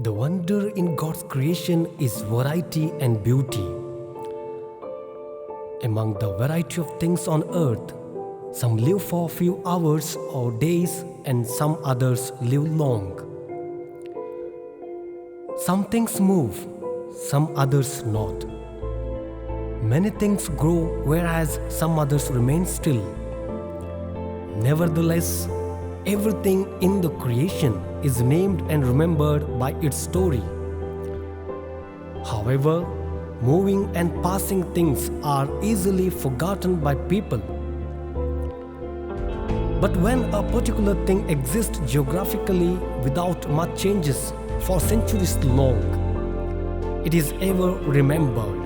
The wonder in God's creation is variety and beauty. Among the variety of things on earth, some live for a few hours or days and some others live long. Some things move, some others not. Many things grow whereas some others remain still. Nevertheless, everything in the creation is named and remembered by its story. However, moving and passing things are easily forgotten by people. But when a particular thing exists geographically without much changes for centuries long, it is ever remembered.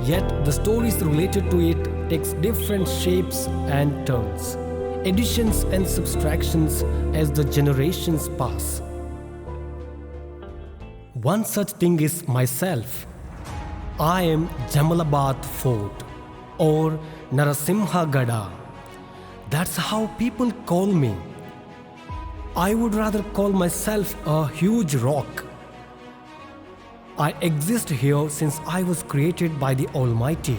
Yet the stories related to it takes different shapes and turns, additions and subtractions as the generations pass. One such thing is myself. I am Jamalabad Fort or Narasimhagada. That's how people call me. I would rather call myself a huge rock. I exist here since I was created by the Almighty.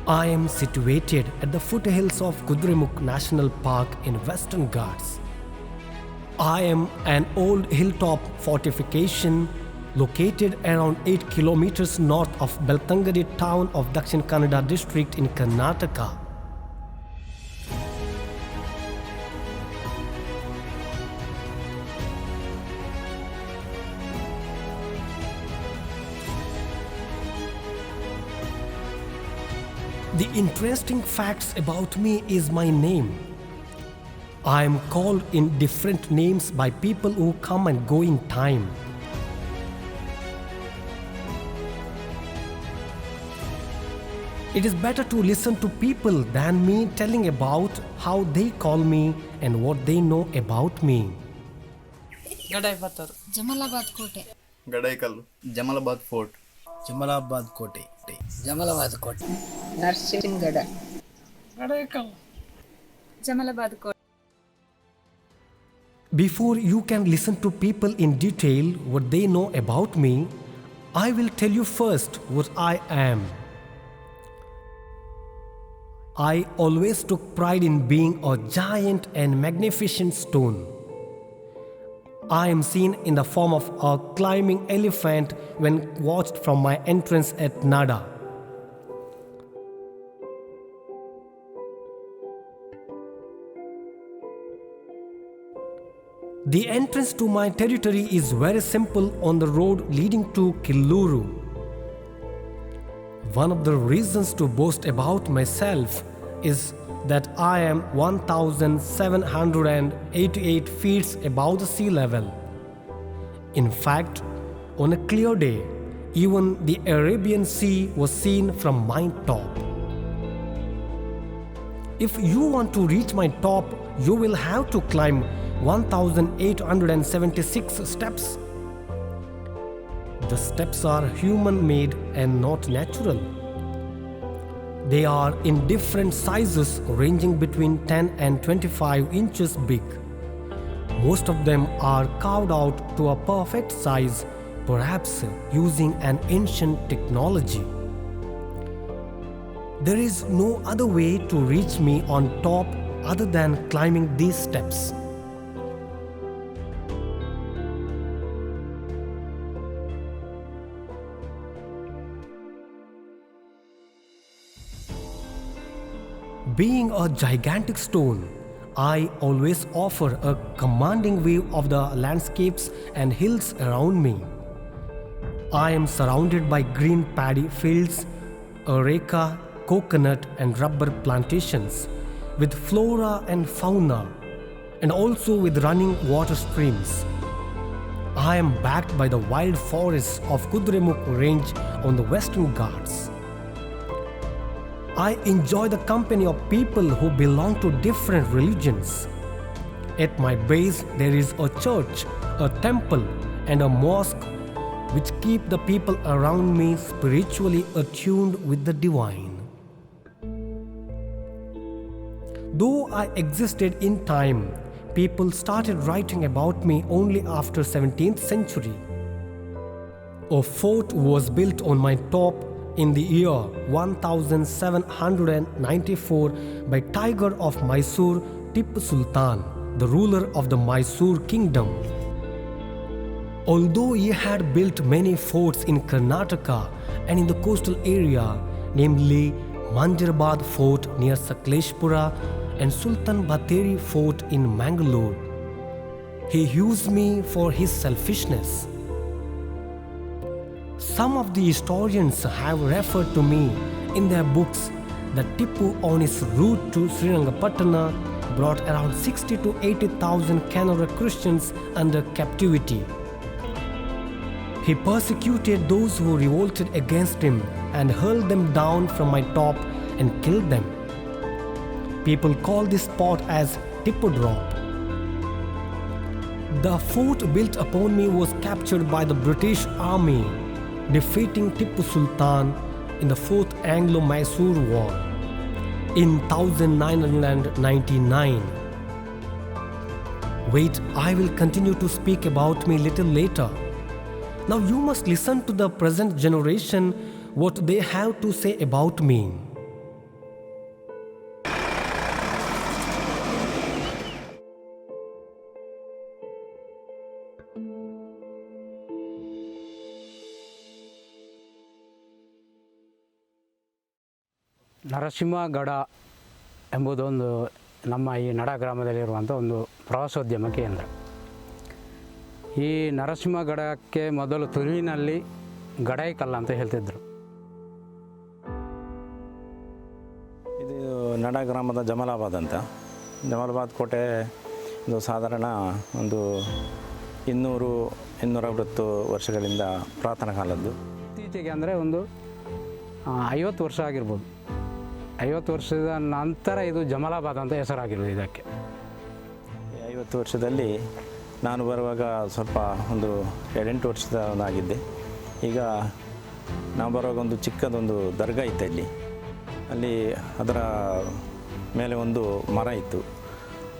I am situated at the foothills of Kudremukh National Park in Western Ghats. I am an old hilltop fortification located around 8 kilometers north of Beltangadi town of Dakshin Kannada district in Karnataka. The interesting facts about me is my name. I am called in different names by people who come and go in time. It is better to listen to people than me telling about how they call me and what they know about me. ಗಡಾಯಿಪತ್ತರು Jamalabad ಕೋಟೆ, Gadaikallu, Jamalabad fort, Jamalabad ಕೋಟೆ, ಜಮಲಾಬಾದ್ ಕೋಟೆ, ನರಸಿಂಹಗಡ, ಗಡಾಯಿಕಲ್, ಜಮಲಾಬಾದ್ ಕೋಟೆ. Before you can listen to people in detail what they know about me, I will tell you first what I am. I always took pride in being a giant and magnificent stone. I am seen in the form of a climbing elephant when watched from my entrance at Nada. The entrance to my territory is very simple on the road leading to Killuru. One of the reasons to boast about myself is that I am 1,788 feet above the sea level. In fact, on a clear day, even the Arabian Sea was seen from my top. If you want to reach my top, you will have to climb 1,876 steps. The steps are human-made and not natural. They are in different sizes ranging between 10 and 25 inches big. Most of them are carved out to a perfect size, perhaps using an ancient technology. There is no other way to reach me on top other than climbing these steps. Being a gigantic stone, I always offer a commanding view of the landscapes and hills around me. I am surrounded by green paddy fields, areca, coconut and rubber plantations, with flora and fauna, and also with running water streams. I am backed by the wild forests of Kudremukh range on the Western Ghats. I enjoy the company of people who belong to different religions. At my base there is a church, a temple and a mosque which keep the people around me spiritually attuned with the divine. Though I existed in time, people started writing about me only after 17th century. A fort was built on my top in the year 1794 by Tiger of Mysore Tipu Sultan, the ruler of the Mysore kingdom. Although he had built many forts in Karnataka and in the coastal area, namely Manjarabad Fort near Sakleshpura and Sultan Bateri Fort in Mangalore, he used me for his selfishness. Some of the historians have referred to me in their books that Tipu on his route to Srirangapatna brought around 60 to 80,000 Kannada Christians under captivity. He persecuted those who revolted against him and hurled them down from my top and killed them. People call this spot as Tipu Drop. The fort built upon me was captured by the British Army, defeating Tipu Sultan in the Fourth Anglo-Mysore War in 1999. Wait, I will continue to speak about me little later. Now you must listen to the present generation what they have to say about me. ನರಸಿಂಹಗಡ ಎಂಬುದೊಂದು ನಮ್ಮ ಈ ನಡ ಗ್ರಾಮದಲ್ಲಿರುವಂಥ ಒಂದು ಪ್ರವಾಸೋದ್ಯಮ ಕೇಂದ್ರ. ಈ ನರಸಿಂಹಗಡಕ್ಕೆ ಮೊದಲು ತುಳುವಿನಲ್ಲಿ ಗಡಾಯಿಕಲ್ಲ ಅಂತ ಹೇಳ್ತಿದ್ರು. ಇದು ನಡ ಗ್ರಾಮದ ಜಮಲಾಬಾದ್ ಅಂತ. ಜಮಲಾಬಾದ್ ಕೋಟೆ ಒಂದು ಸಾಧಾರಣ ಒಂದು 200-250 ವರ್ಷಗಳಿಂದ ಪುರಾತನ ಕಾಲದ್ದು. ಇತ್ತೀಚೆಗೆ ಅಂದರೆ ಒಂದು 50 ವರ್ಷ ಆಗಿರ್ಬೋದು. 50 ವರ್ಷದ ನಂತರ ಇದು ಜಮಲಾಬಾದ್ ಅಂತ ಹೆಸರಾಗಿರೋದು ಇದಕ್ಕೆ. 50 ವರ್ಷದಲ್ಲಿ ನಾನು ಬರುವಾಗ ಸ್ವಲ್ಪ ಒಂದು 7-8 ವರ್ಷದವನಾಗಿದ್ದೆ. ಈಗ ನಾವು ಬರುವಾಗ ಒಂದು ಚಿಕ್ಕದೊಂದು ದರ್ಗಾ ಇತ್ತು ಇಲ್ಲಿ. ಅಲ್ಲಿ ಅದರ ಮೇಲೆ ಒಂದು ಮರ ಇತ್ತು.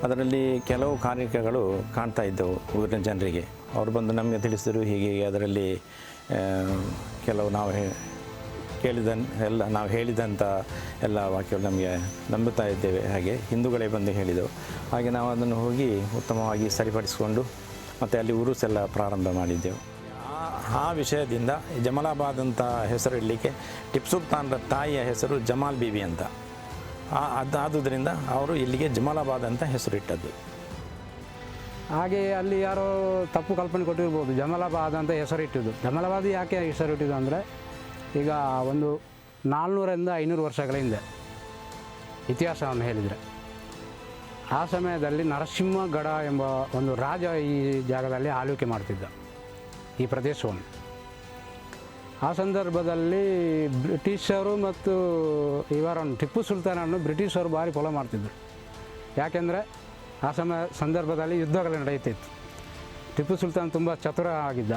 ಅದರಲ್ಲಿ ಕೆಲವು ಕಾರ್ಯಕ್ರಮಗಳು ಕಾಣ್ತಾ ಇದ್ದವು ಊರಿನ ಜನರಿಗೆ. ಅವರು ಬಂದು ನಮಗೆ ತಿಳಿಸಿದರು, ಹೀಗೆ ಅದರಲ್ಲಿ ಕೆಲವು ನಾವು ಹೇಳಿದಂಥ ಎಲ್ಲ ವಾಕ್ಯಗಳು ನಮಗೆ ನಂಬುತ್ತಾ ಇದ್ದೇವೆ. ಹಾಗೆ ಹಿಂದೂಗಳೇ ಬಂದು ಹೇಳಿದೆವು. ಹಾಗೆ ನಾವು ಅದನ್ನು ಹೋಗಿ ಉತ್ತಮವಾಗಿ ಸರಿಪಡಿಸಿಕೊಂಡು ಮತ್ತು ಅಲ್ಲಿ ಉರುಸೆಲ್ಲ ಪ್ರಾರಂಭ ಮಾಡಿದ್ದೆವು. ಆ ವಿಷಯದಿಂದ ಜಮಲಾಬಾದ್ ಅಂತ ಹೆಸರು ಇಡಲಿಕ್ಕೆ ಟಿಪ್ಪು ಸುಲ್ತಾನರ ತಾಯಿಯ ಹೆಸರು ಜಮಾಲ್ ಬೀಬಿ ಅಂತ. ಆದುದರಿಂದ ಅವರು ಇಲ್ಲಿಗೆ ಜಮಲಾಬಾದ್ ಅಂತ ಹೆಸರಿಟ್ಟದ್ದು. ಹಾಗೆ ಅಲ್ಲಿ ಯಾರೋ ತಪ್ಪು ಕಲ್ಪನೆ ಕೊಟ್ಟಿರ್ಬೋದು, ಜಮಲಾಬಾದ್ ಅಂತ ಹೆಸರಿಟ್ಟಿದ್ದು. ಜಮಲಾಬಾದ್ ಯಾಕೆ ಹೆಸರಿಟ್ಟಿದ್ದು ಅಂದರೆ, ಈಗ ಒಂದು 400-500 ವರ್ಷಗಳ ಹಿಂದೆ ಇತಿಹಾಸವನ್ನು ಹೇಳಿದರೆ, ಆ ಸಮಯದಲ್ಲಿ ನರಸಿಂಹಗಡ ಎಂಬ ಒಂದು ರಾಜ ಈ ಜಾಗದಲ್ಲಿ ಆಳ್ವಿಕೆ ಮಾಡ್ತಿದ್ದ ಈ ಪ್ರದೇಶವನ್ನು. ಆ ಸಂದರ್ಭದಲ್ಲಿ ಬ್ರಿಟಿಷರು ಮತ್ತು ಇವರನ್ನು ಟಿಪ್ಪು ಸುಲ್ತಾನನ್ನು ಬ್ರಿಟಿಷರು ಭಾರಿ ಫಾಲೋ ಮಾಡ್ತಿದ್ದರು. ಯಾಕೆಂದರೆ ಆ ಸಂದರ್ಭದಲ್ಲಿ ಯುದ್ಧಗಳು ನಡೆಯುತ್ತಿತ್ತು. ಟಿಪ್ಪು ಸುಲ್ತಾನ್ ತುಂಬ ಚತುರ ಆಗಿದ್ದ.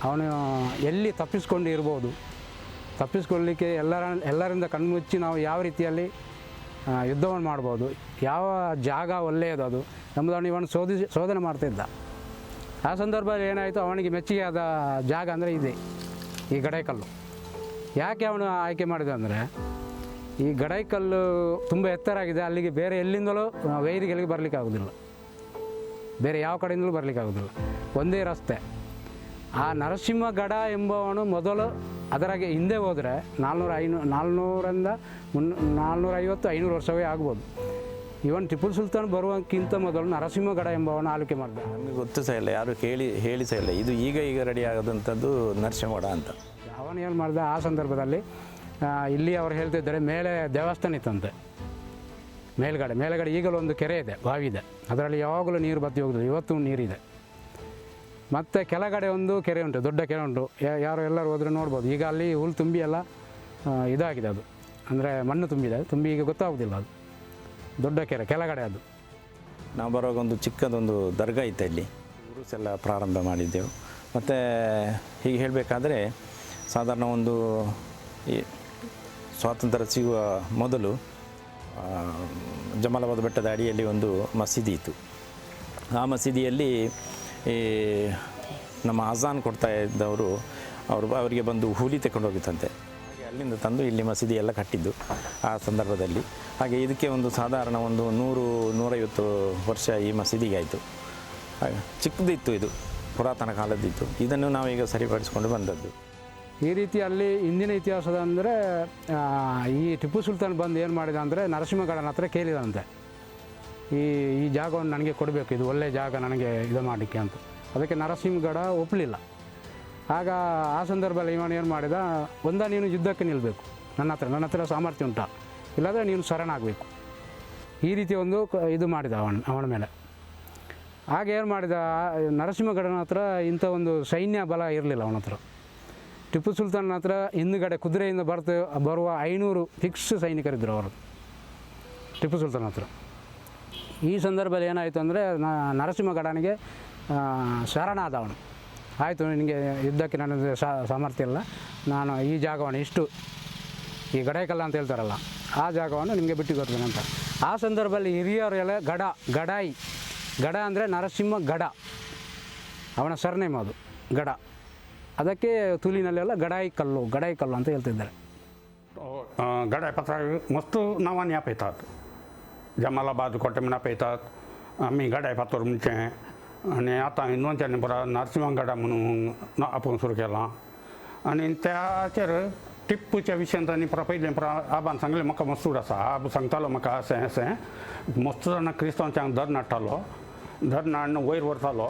ಅವನು ಎಲ್ಲಿ ತಪ್ಪಿಸ್ಕೊಂಡು ಇರ್ಬೋದು, ತಪ್ಪಿಸ್ಕೊಳ್ಳಲಿಕ್ಕೆ ಎಲ್ಲರಿಂದ ಕಣ್ಮುಚ್ಚಿ ನಾವು ಯಾವ ರೀತಿಯಲ್ಲಿ ಯುದ್ಧವನ್ನು ಮಾಡ್ಬೋದು, ಯಾವ ಜಾಗ ಒಳ್ಳೆಯದು ಅದು ಎಂಬುದನ್ನು ಇವನು ಶೋಧನೆ ಮಾಡ್ತಿದ್ದ. ಆ ಸಂದರ್ಭದಲ್ಲಿ ಏನಾಯಿತು, ಅವನಿಗೆ ಮೆಚ್ಚುಗೆಯಾದ ಜಾಗ ಅಂದರೆ ಇದೆ ಈ ಗಡಾಯಿಕಲ್ಲು. ಯಾಕೆ ಅವನು ಆಯ್ಕೆ ಮಾಡಿದ ಅಂದರೆ, ಈ ಗಡಾಯಿಕಲ್ಲು ತುಂಬ ಎತ್ತರ ಆಗಿದೆ. ಅಲ್ಲಿಗೆ ಬೇರೆ ಎಲ್ಲಿಂದಲೂ ವೈರಿಗಳಿಗೆ ಬರಲಿಕ್ಕೆ ಆಗೋದಿಲ್ಲ, ಬೇರೆ ಯಾವ ಕಡೆಯಿಂದಲೂ ಬರಲಿಕ್ಕೆ ಆಗೋದಿಲ್ಲ, ಒಂದೇ ರಸ್ತೆ. ಆ ನರಸಿಂಹಗಡ ಎಂಬವನು ಮೊದಲು ಅದರಾಗೆ ಹಿಂದೆ ಹೋದರೆ 450-500 ವರ್ಷವೇ ಆಗ್ಬೋದು. ಇವನ್ ಟಿಪ್ಪು ಸುಲ್ತಾನ್ ಬರುವಕ್ಕಿಂತ ಮೊದಲು ನರಸಿಂಹಗಡ ಎಂಬವನು ಆಳ್ವಿಕೆ ಮಾಡಿದ. ನಮಗೆ ಗೊತ್ತು ಸಹ ಇಲ್ಲ, ಯಾರು ಹೇಳಿ ಸಹ ಇಲ್ಲ, ಇದು ಈಗ ರೆಡಿ ಆಗೋದಂಥದ್ದು ನರಸಿಂಹಗಡ ಅಂತ. ಅವನು ಏನು ಮಾಡಿದ, ಆ ಸಂದರ್ಭದಲ್ಲಿ ಇಲ್ಲಿ ಅವರು ಹೇಳ್ತಿದ್ದಾರೆ, ಮೇಲೆ ದೇವಸ್ಥಾನ ಇತ್ತಂತೆ. ಮೇಲ್ಗಡೆ ಈಗಲೂ ಒಂದು ಕೆರೆ ಇದೆ, ಬಾವಿ ಇದೆ, ಅದರಲ್ಲಿ ಯಾವಾಗಲೂ ನೀರು ಬತ್ತಿ ಹೋಗುದು, ಇವತ್ತು ನೀರಿದೆ. ಮತ್ತು ಕೆಳಗಡೆ ಒಂದು ಕೆರೆ ಉಂಟು, ದೊಡ್ಡ ಕೆರೆ ಉಂಟು, ಯಾರು ಎಲ್ಲರೂ ಹೋದರೆ ನೋಡ್ಬೋದು. ಈಗ ಅಲ್ಲಿ ಹುಲ್ಲು ತುಂಬಿ ಎಲ್ಲ ಇದಾಗಿದೆ, ಅದು ಅಂದರೆ ಮಣ್ಣು ತುಂಬಿ ಈಗ ಗೊತ್ತಾಗೋದಿಲ್ಲ. ಅದು ದೊಡ್ಡ ಕೆರೆ ಕೆಳಗಡೆ. ಅದು ನಾವು ಬರುವಾಗ ಒಂದು ಚಿಕ್ಕದೊಂದು ದರ್ಗಾ ಇತ್ತು ಇಲ್ಲಿ. ಉರುಸೆಲ್ಲ ಪ್ರಾರಂಭ ಮಾಡಿದ್ದೆವು. ಮತ್ತು ಹೀಗೆ ಹೇಳಬೇಕಾದ್ರೆ ಸಾಧಾರಣ ಒಂದು ಈ ಸ್ವಾತಂತ್ರ್ಯ ಸಿಗುವ ಮೊದಲು ಜಮಲಾಬಾದ್ ಬೆಟ್ಟದ ಅಡಿಯಲ್ಲಿ ಒಂದು ಮಸೀದಿ ಇತ್ತು. ಆ ಮಸೀದಿಯಲ್ಲಿ ಈ ನಮ್ಮ ಅಜಾನ್ ಕೊಡ್ತಾ ಇದ್ದವರು ಅವರಿಗೆ ಬಂದು ಹೂಲಿ ತಗೊಂಡೋಗಿತ್ತಂತೆ. ಹಾಗೆ ಅಲ್ಲಿಂದ ತಂದು ಇಲ್ಲಿ ಮಸೀದಿ ಎಲ್ಲ ಕಟ್ಟಿದ್ದು ಆ ಸಂದರ್ಭದಲ್ಲಿ. ಹಾಗೆ ಇದಕ್ಕೆ ಒಂದು ಸಾಧಾರಣ ಒಂದು 100-150 ವರ್ಷ ಈ ಮಸೀದಿಗೆ ಆಯಿತು. ಹಾಗೆ ಚಿಕ್ಕದಿತ್ತು, ಇದು ಪುರಾತನ ಕಾಲದ್ದಿತ್ತು. ಇದನ್ನು ನಾವೀಗ ಸರಿಪಡಿಸ್ಕೊಂಡು ಬಂದದ್ದು. ಈ ರೀತಿ ಅಲ್ಲಿ ಹಿಂದಿನ ಇತಿಹಾಸದ ಅಂದರೆ ಈ ಟಿಪ್ಪು ಸುಲ್ತಾನ್ ಬಂದು ಏನು ಮಾಡಿದ ಅಂದರೆ ನರಸಿಂಹಗಡನ ಹತ್ರ ಕೇಳಿದಂತೆ, ಈ ಜಾಗವನ್ನು ನನಗೆ ಕೊಡಬೇಕು, ಇದು ಒಳ್ಳೆಯ ಜಾಗ ನನಗೆ ಇದು ಮಾಡಲಿಕ್ಕೆ ಅಂತ. ಅದಕ್ಕೆ ನರಸಿಂಹಗಡ ಒಪ್ಪಲಿಲ್ಲ. ಆಗ ಆ ಸಂದರ್ಭದಲ್ಲಿ ಇವನು ಏನು ಮಾಡಿದ, ನೀನು ಯುದ್ಧಕ್ಕೆ ನಿಲ್ಲಬೇಕು, ನನ್ನ ಹತ್ರ ಸಾಮರ್ಥ್ಯ ಉಂಟಾ, ಇಲ್ಲಾಂದರೆ ನೀನು ಶರಣಾಗಬೇಕು, ಈ ರೀತಿ ಒಂದು ಇದು ಮಾಡಿದ ಅವನ ಮೇಲೆ. ಹಾಗೆ ಏನು ಮಾಡಿದ, ನರಸಿಂಹಗಡನ ಹತ್ರ ಇಂಥ ಒಂದು ಸೈನ್ಯ ಬಲ ಇರಲಿಲ್ಲ ಅವನ ಹತ್ರ. ಟಿಪ್ಪು ಸುಲ್ತಾನ್ ಹತ್ರ ಹಿಂದುಗಡೆ ಕುದುರೆಯಿಂದ ಬರುವ 500 ಫಿಕ್ಸ್ ಸೈನಿಕರಿದ್ದರು ಅವರು ಟಿಪ್ಪು ಸುಲ್ತಾನ್ ಹತ್ರ. ಈ ಸಂದರ್ಭದಲ್ಲಿ ಏನಾಯಿತು ಅಂದರೆ ನರಸಿಂಹಗಡನಿಗೆ ಶರಣಾದ ಅವನು. ಆಯಿತು, ನಿನಗೆ ಯುದ್ಧಕ್ಕೆ ನನ್ನ ಸಾಮರ್ಥ್ಯ ಇಲ್ಲ, ನಾನು ಈ ಜಾಗವನ್ನು ಇಷ್ಟು ಈ ಗಡಾಯಿಕಲ್ಲ ಅಂತ ಹೇಳ್ತಾರಲ್ಲ, ಆ ಜಾಗವನ್ನು ನಿಮಗೆ ಬಿಟ್ಟು ಕೊಡ್ತೇನೆ ಅಂತ. ಆ ಸಂದರ್ಭದಲ್ಲಿ ಹಿರಿಯರೆಲ್ಲ ಗಡ ಅಂದರೆ ನರಸಿಂಹ ಗಡ, ಅವನ ಸರ್ನೇಮ್ ಅದು ಗಡ. ಅದಕ್ಕೆ ತುಲಿನಲ್ಲೆಲ್ಲ ಗಡಾಯಿ ಕಲ್ಲು ಅಂತ ಹೇಳ್ತಿದ್ದಾರೆ. गडाय पत्र मस्त नावाने आप येतात. जमालाबाद कोटे म्हणा येतात. आम्ही गडाय पातोर म्हणजे आणि आता हिंदुंच्यानी बरा नरसिंहगडा म्हणून आपण सुरू केला. आणि त्याचेर टिप्पूच्या विशयांनी पहिले आबान सांगले म्हाका मस्तूड आसा. आब सांगतालो म्हाका अशें मस्त जाणां क्रिस्तांवांच्यांक धर नाडटालो. धर नाडून वयर व्हरतालो.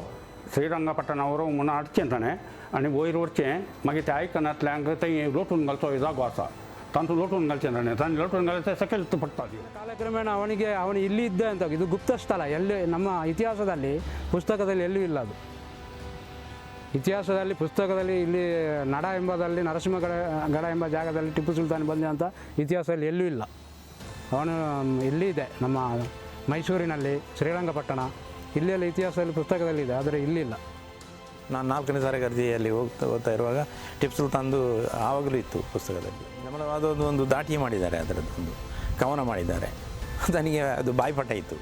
श्रीरंगपट्टणावर म्हणून हाडचें ताणें आनी वयर व्हरचें. मागीर त्या आयकनांतल्यांक थंय लोटून घालचो जागो आसा. तांतूं लोटून घालचें ताणें लोटून घालचें सकयल पडटाली. ಕಾಲಕ್ರಮೇಣ ಅವನು ಇಲ್ಲಿ ಇದ್ದ ಅಂತ, ಇದು ಗುಪ್ತ ಸ್ಥಳ, ಎಲ್ಲಿ ನಮ್ಮ ಇತಿಹಾಸದಲ್ಲಿ ಪುಸ್ತಕದಲ್ಲಿ ಎಲ್ಲೂ ಇಲ್ಲ. ಅದು ಇತಿಹಾಸದಲ್ಲಿ ಪುಸ್ತಕದಲ್ಲಿ ಇಲ್ಲಿ ನಡ ಎಂಬುದಲ್ಲಿ ನರಸಿಂಹಗಡ ಎಂಬ ಜಾಗದಲ್ಲಿ ಟಿಪ್ಪು ಸುಲ್ತಾನ್ ಬಂದ ಅಂತ ಇತಿಹಾಸದಲ್ಲಿ ಎಲ್ಲೂ ಇಲ್ಲ. ಅವನು ಇಲ್ಲಿ ಇದೆ, ನಮ್ಮ ಮೈಸೂರಿನಲ್ಲಿ ಶ್ರೀರಂಗಪಟ್ಟಣ ಇಲ್ಲೆಲ್ಲ ಇತಿಹಾಸದಲ್ಲಿ ಪುಸ್ತಕದಲ್ಲಿ ಇದೆ, ಆದರೆ ಇಲ್ಲಿಲ್ಲ. ನಾನು 4ನೇ ತರಗತಿಯಲ್ಲಿ ಓದ್ತಾ ಇರುವಾಗ ಟಿಪ್ಪು ಸುಲ್ತಾನ್ದು ಆವಾಗಲೂ ಇತ್ತು ಪುಸ್ತಕದಲ್ಲಿ. ಜಮಲವಾದದ್ದು ಒಂದು ದಾಟಿ ಮಾಡಿದ್ದಾರೆ, ಅದರದ್ದೊಂದು ಕವನ ಮಾಡಿದ್ದಾರೆ. ನನಗೆ ಅದು ಬಾಯ್ಪಾಠ ಇತ್ತು.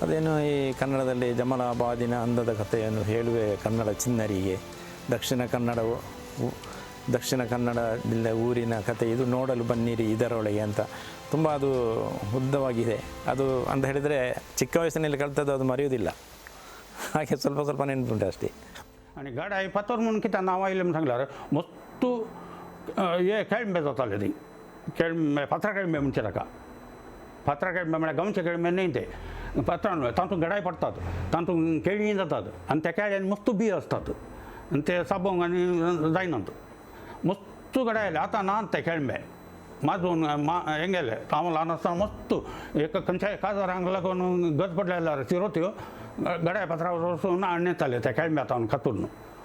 ಅದೇನು ಈ ಕನ್ನಡದಲ್ಲಿ ಜಮಲಾಬಾದಿನ ಅಂದದ ಕಥೆಯನ್ನು ಹೇಳುವೆ ಕನ್ನಡ ಚಿನ್ನರಿಗೆ, ದಕ್ಷಿಣ ಕನ್ನಡದಿಂದ ಊರಿನ ಕಥೆ ಇದು ನೋಡಲು ಬನ್ನಿರಿ ಇದರೊಳಗೆ ಅಂತ ತುಂಬ ಅದು ಉದ್ದವಾಗಿದೆ. ಅದು ಅಂತ ಹೇಳಿದರೆ ಚಿಕ್ಕ ವಯಸ್ಸಿನಲ್ಲಿ ಕಲಿತದ್ದು ಅದು ಮರೆಯುವುದಿಲ್ಲ. ಹಾಗೆ ಸ್ವಲ್ಪ ನೆನಪುಂಟು ಅಷ್ಟೇ. आणि गडाय पातोर म्हणून कित्याक नांव आयलें म्हण सांगल्यार मस्त हे खेळमे जाताले थंय. खेळमे फातरा खेळमे म्हणचे ताका. फातरा खेळमे म्हळ्यार गांवचे खेळमे न्हय ते. फातरान तातूंत गडाय पडटात, तातूंत केळीं जातात आनी त्या केळ्यांनी मस्त बी आसतात आनी ते साबंक आनी जायनात. मस्त गडाय आयले. आतां नात ते खेळमे. माजून हें गेले. हांव ल्हान आसतना मस्त एक खंयच्याय काजारांक लागून गज पडले जाल्यार चिरोत्यो गडाय पात्रावर वचून आणताले त्या खेळम्यातान खातून.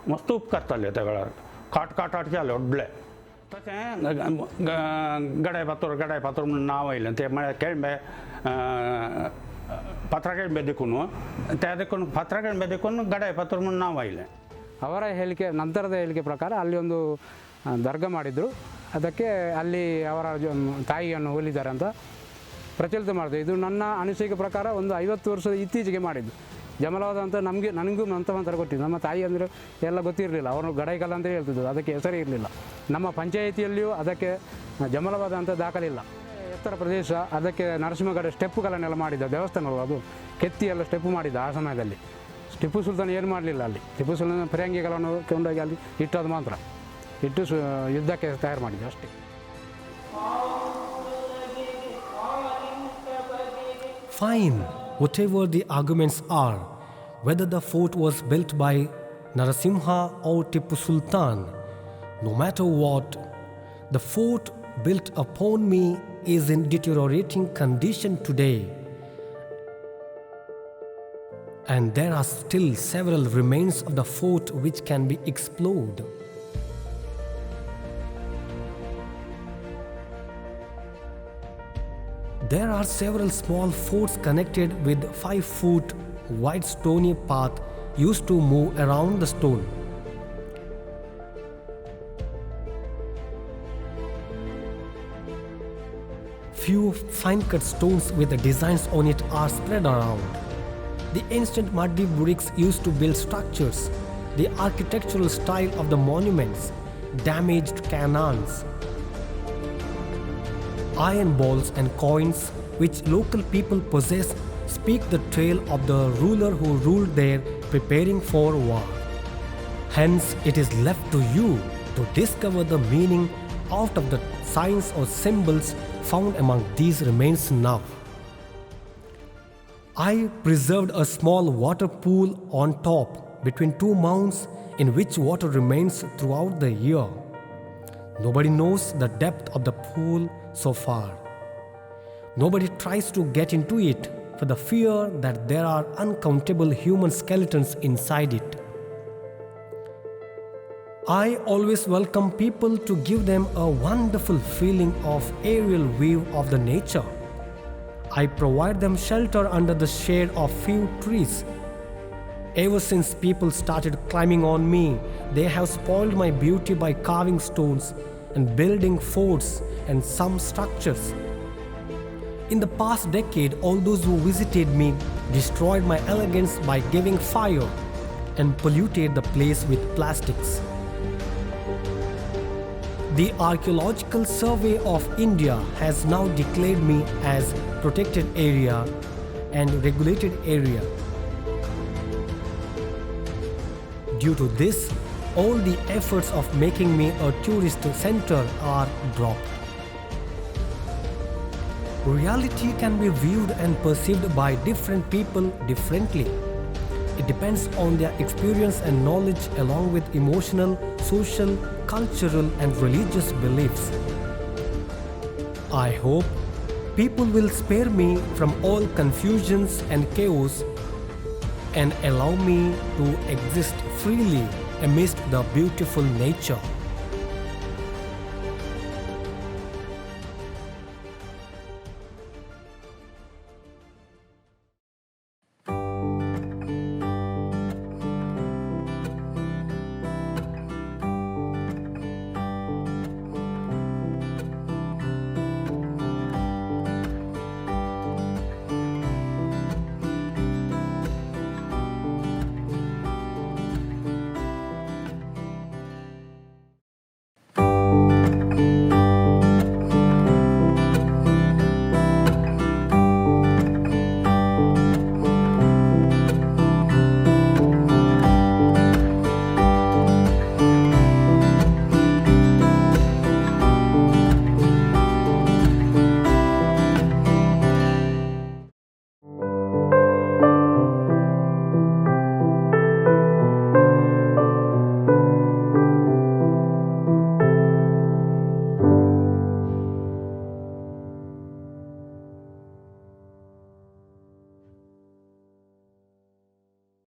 मस्त उपकारताले त्या वेळार. काट हाडचे व्हडले. तशें गडाय पातोर म्हणून नांव आयलें. ते म्हळ्यार खेळमे पात्रा खेळमे देखून त्या देखून पात्रा खेळमे देखून गडाय पातोर म्हणून नाव आयलें. ಅವರ ನಂತರದ ಹೇಳಿಕೆ ಪ್ರಕಾರ ಅಲ್ಲಿ ಒಂದು ದರ್ಗಾ ಮಾಡಿದ್ರು. ಅದಕ್ಕೆ ಅಲ್ಲಿ ಅವರ ತಾಯಿಯನ್ನು ಹೋಲಿದ್ದಾರೆ ಅಂತ ಪ್ರಚಲಿತ ಮಾಡಿದೆ. ಇದು ನನ್ನ ಅನಿಸಿಕೆ ಪ್ರಕಾರ ಒಂದು 50 ವರ್ಷದ ಇತ್ತೀಚೆಗೆ ಮಾಡಿದ್ದು. ಜಮಲಾಬಾದ್ ಅಂತ ನನಗೂ ಮಂತ್ರ ಕೊಟ್ಟಿದ್ದು. ನಮ್ಮ ತಾಯಿ ಅಂದರೆ ಎಲ್ಲ ಗೊತ್ತಿರಲಿಲ್ಲ, ಅವರು ಗಡಾಯಿಕಲ್ಲ ಅಂತ ಹೇಳ್ತಿದ್ದು, ಅದಕ್ಕೆ ಹೆಸರೇ ಇರಲಿಲ್ಲ. ನಮ್ಮ ಪಂಚಾಯಿತಿಯಲ್ಲಿಯೂ ಅದಕ್ಕೆ ಜಮಲಾಬಾದ್ ಅಂತ ದಾಖಲಿಲ್ಲ. ಎತ್ತರ ಪ್ರದೇಶ, ಅದಕ್ಕೆ ನರಸಿಂಹಗಡ ಸ್ಟೆಪ್ಪುಗಳನ್ನೆಲ್ಲ ಮಾಡಿದ್ದ ದೇವಸ್ಥಾನ. ಅದು ಕೆತ್ತಿ ಎಲ್ಲ ಸ್ಟೆಪ್ಪು ಮಾಡಿದ್ದ ಆ ಸಮಯದಲ್ಲಿ. ಟಿಪ್ಪು ಸುಲ್ತಾನ್ ಏನು ಮಾಡಲಿಲ್ಲ ಅಲ್ಲಿ. ಟಿಪ್ಪು ಸುಲ್ತಾನ್ ಫಿರಂಗಿಗಳನ್ನು ಕೊಂಡೋಗಿ ಅಲ್ಲಿ ಇಟ್ಟದು ಮಾತ್ರ, ಇಟ್ಟು ಯುದ್ಧಕ್ಕೆ ತಯಾರು ಮಾಡಿದ್ದೆ ಅಷ್ಟೇ. Fine, whatever the arguments are, whether the fort was built by Narasimha or Tippu Sultan, no matter what, the fort built upon me is in deteriorating condition today. And there are still several remains of the fort which can be explored. There are several small forts connected with 5-foot wide stony path used to move around the stone. Few fine-cut stones with the designs on it are spread around. The ancient muddy bricks used to build structures, the architectural style of the monuments, damaged cannons, iron balls and coins which local people possess speak the tale of the ruler who ruled there preparing for war. Hence, it is left to you to discover the meaning out of the signs or symbols found among these remains now. I preserved a small water pool on top between two mounds in which water remains throughout the year. Nobody knows the depth of the pool so far. Nobody tries to get into it for the fear that there are uncountable human skeletons inside it. I always welcome people to give them a wonderful feeling of aerial view of the nature. I provide them shelter under the shade of few trees. Ever since people started climbing on me, they have spoiled my beauty by carving stones and building forts and some structures. In the past decade, all those who visited me destroyed my elegance by giving fire and polluted the place with plastics. The Archaeological Survey of India has now declared me as protected area and regulated area. Due to this, all the efforts of making me a tourist center are dropped. Reality can be viewed and perceived by different people differently. It depends on their experience and knowledge along with emotional, social, cultural and religious beliefs. I hope people will spare me from all confusions and chaos and allow me to exist freely amidst the beautiful nature.